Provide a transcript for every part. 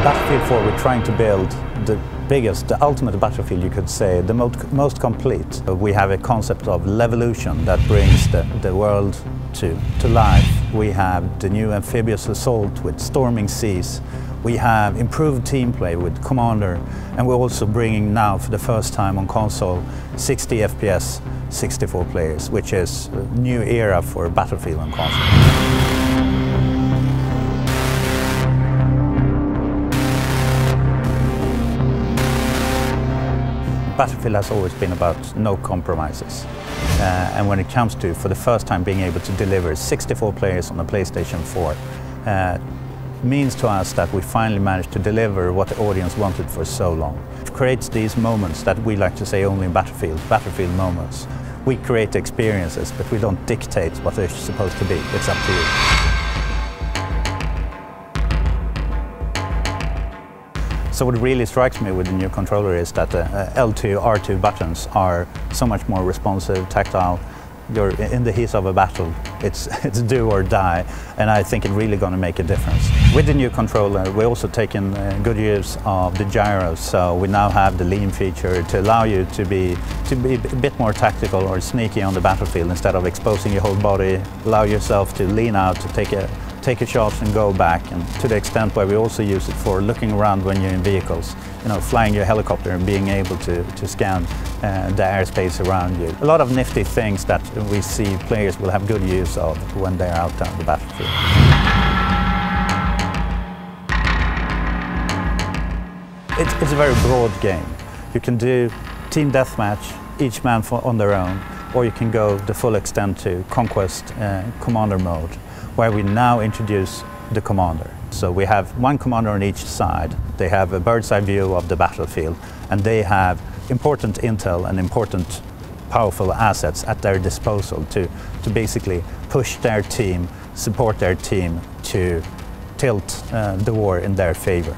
Battlefield 4, we're trying to build the biggest, the ultimate battlefield, you could say, the most complete. We have a concept of Levolution that brings the world to life. We have the new amphibious assault with storming seas. We have improved team play with Commander, and we're also bringing now for the first time on console 60 FPS, 64 players, which is a new era for Battlefield on console. Battlefield has always been about no compromises. And when it comes to, for the first time, being able to deliver 64 players on the PlayStation 4, means to us that we finally managed to deliver what the audience wanted for so long. It creates these moments that we like to say only in Battlefield moments. We create experiences, but we don't dictate what they're supposed to be. It's up to you. So what really strikes me with the new controller is that the L2, R2 buttons are so much more responsive, tactile. You're in the heat of a battle, it's do or die, and I think it's really going to make a difference. With the new controller, we're also taking good use of the gyros, so we now have the lean feature to allow you to be a bit more tactical or sneaky on the battlefield instead of exposing your whole body. Allow yourself to lean out, to take a shot and go back, and to the extent where we also use it for looking around when you're in vehicles, you know, flying your helicopter and being able to scan the airspace around you. A lot of nifty things that we see players will have good use of when they're out on the battlefield. It's a very broad game. You can do team deathmatch, each man on their own, or you can go the full extent to Conquest Commander mode, where we now introduce the Commander. So we have one Commander on each side. They have a bird's eye view of the battlefield, and they have important intel and important powerful assets at their disposal to basically push their team, support their team to tilt the war in their favor.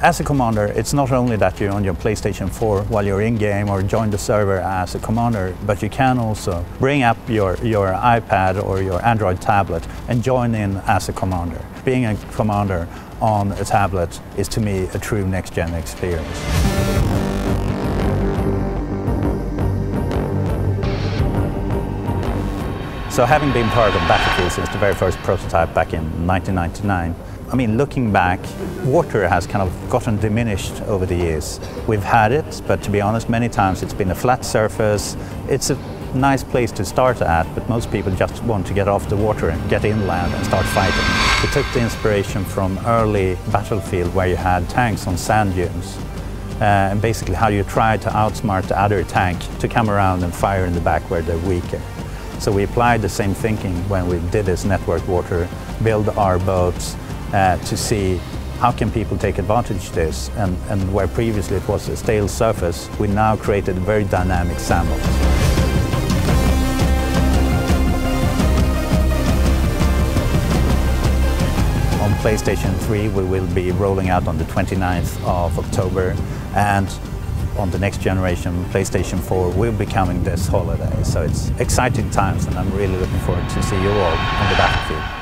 As a Commander, it's not only that you're on your PlayStation 4 while you're in-game or join the server as a Commander, but you can also bring up your iPad or your Android tablet and join in as a Commander. Being a Commander on a tablet is, to me, a true next-gen experience. So having been part of Battlefield since the very first prototype back in 1999, I mean, looking back, water has kind of gotten diminished over the years. We've had it, but to be honest, many times it's been a flat surface. It's a nice place to start at, but most people just want to get off the water and get inland and start fighting. We took the inspiration from early Battlefield, where you had tanks on sand dunes, and basically how you try to outsmart the other tank to come around and fire in the back where they're weaker. So we applied the same thinking when we did this network water, build our boats, to see how can people take advantage of this, and where previously it was a stale surface, we now created a very dynamic sandbox. On PlayStation 3 we will be rolling out on the 29th of October, and on the next generation, PlayStation 4, will be coming this holiday. So it's exciting times, and I'm really looking forward to see you all on the battlefield.